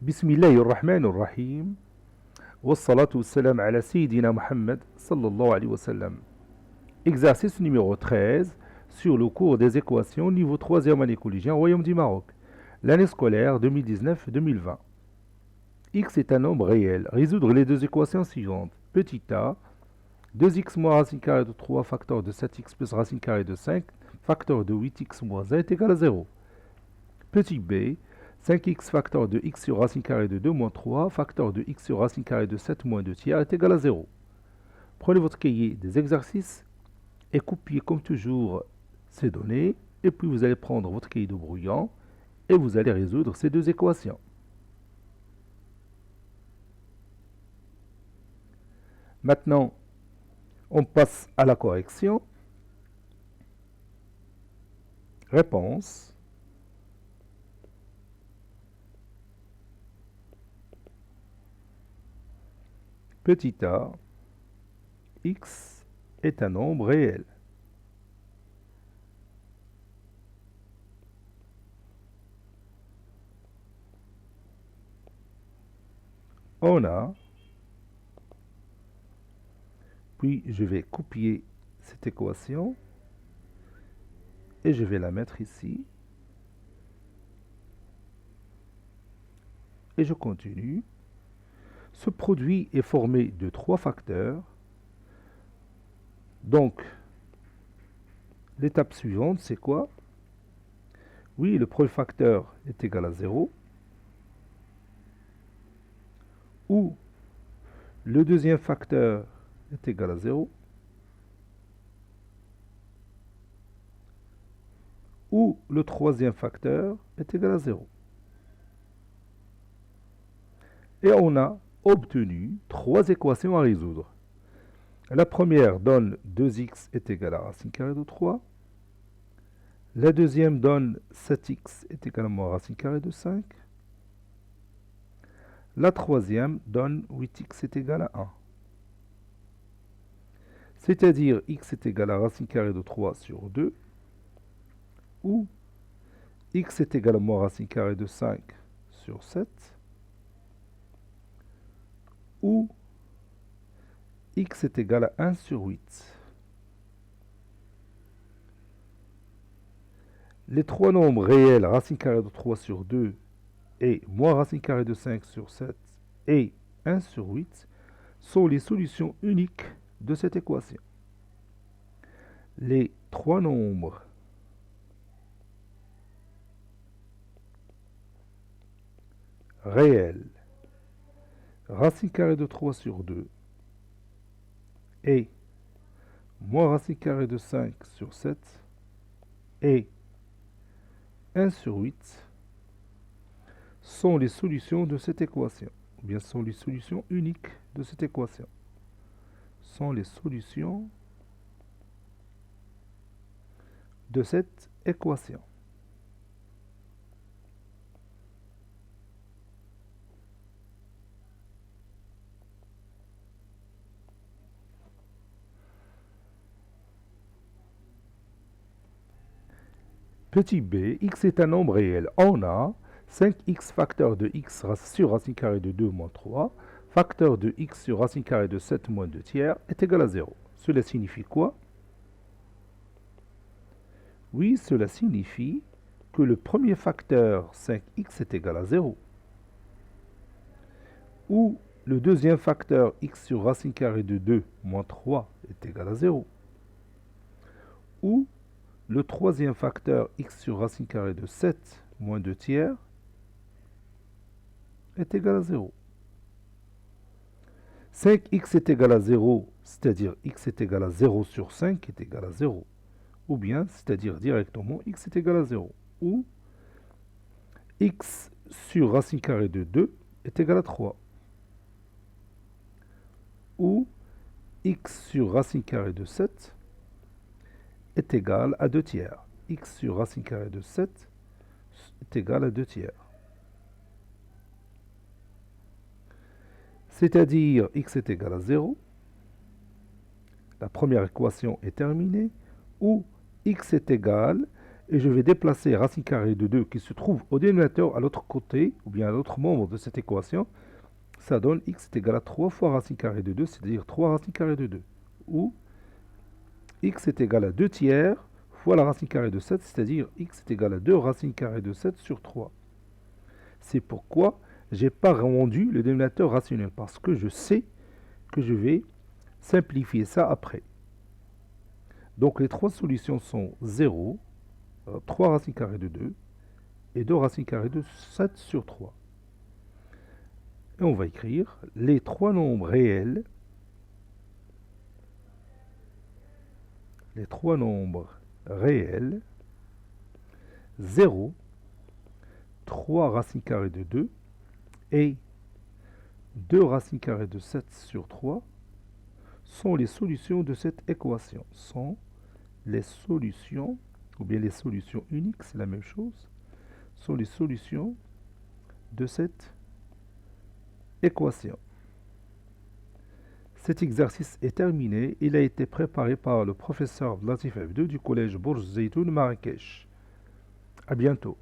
بسم الله الرحمن الرحيم والصلاة والسلام على سيدنا Muhammad sallallahu alayhi wa sallam. Exercice numéro 13 sur le cours des équations niveau 3e année collégienne Royaume du Maroc. L'année scolaire 2019-2020. X est un nombre réel. Résoudre les deux équations suivantes. Petit a, 2x moins racine carrée de 3 facteur de 7x plus racine carrée de 5 facteur de 8x moins 1 est égal à 0. Petit b, 5x facteur de x sur racine carrée de 2 moins 3 facteur de x sur racine carrée de 7 moins 2 tiers est égal à 0. Prenez votre cahier des exercices et copiez comme toujours ces données. Et puis vous allez prendre votre cahier de brouillon et vous allez résoudre ces deux équations. Maintenant, on passe à la correction. Réponse. Petit a, x est un nombre réel. On a, puis je vais copier cette équation et je vais la mettre ici. Et je continue. Ce produit est formé de 3 facteurs. Donc, l'étape suivante, c'est quoi? Oui, le premier facteur est égal à 0. Ou le deuxième facteur est égal à 0. Ou le troisième facteur est égal à 0. Et on a obtenu 3 équations à résoudre. La première donne 2x est égal à racine carrée de 3. La deuxième donne 7x est égal à moins racine carrée de 5. La troisième donne 8x est égal à 1. C'est-à-dire x est égal à racine carrée de 3 sur 2. Ou x est égal à moins racine carrée de 5 sur 7. Ou x est égal à 1 sur 8. Les trois nombres réels, racine carrée de 3 sur 2 et moins racine carrée de 5 sur 7 et 1 sur 8, sont les solutions uniques de cette équation. Les trois nombres réels, racine carrée de 3 sur 2 et moins racine carrée de 5 sur 7 et 1 sur 8 sont les solutions de cette équation. Ou bien sont les solutions uniques de cette équation. Sont les solutions de cette équation. Petit b, x est un nombre réel. On a 5x facteur de x sur racine carrée de 2 moins 3, facteur de x sur racine carrée de 7 moins 2 tiers est égal à 0. Cela signifie quoi? Oui, cela signifie que le premier facteur 5x est égal à 0. Ou le deuxième facteur x sur racine carrée de 2 moins 3 est égal à 0. Ou le troisième facteur x sur racine carrée de 7 moins 2 tiers est égal à 0. 5x est égal à 0, c'est-à-dire x est égal à 0 sur 5 est égal à 0. Ou bien, c'est-à-dire directement x est égal à 0. Ou x sur racine carrée de 2 est égal à 3. Ou x sur racine carrée de 7 est égal à 2 tiers. X sur racine carrée de 7 est égal à 2 tiers. C'est-à-dire x est égal à 0. La première équation est terminée. Ou x est égal, et je vais déplacer racine carrée de 2 qui se trouve au dénominateur à l'autre côté, ou bien à l'autre membre de cette équation, ça donne x est égal à 3 fois racine carrée de 2, c'est-à-dire 3 racine carrée de 2. Ou x est égal à 2 tiers fois la racine carrée de 7, c'est-à-dire x est égal à 2 racine carrée de 7 sur 3. C'est pourquoi je n'ai pas rendu le dénominateur rationnel, parce que je sais que je vais simplifier ça après. Donc les trois solutions sont 0, 3 racines carrées de 2 et 2 racines carrées de 7 sur 3. Et on va écrire les trois nombres réels, 0, 3 racines carrées de 2 et 2 racines carrées de 7 sur 3 sont les solutions de cette équation. Sont les solutions, ou bien les solutions uniques, c'est la même chose, sont les solutions de cette équation. Cet exercice est terminé. Il a été préparé par le professeur Latif Abdou du collège Bourj Zeytoun Marrakech. À bientôt.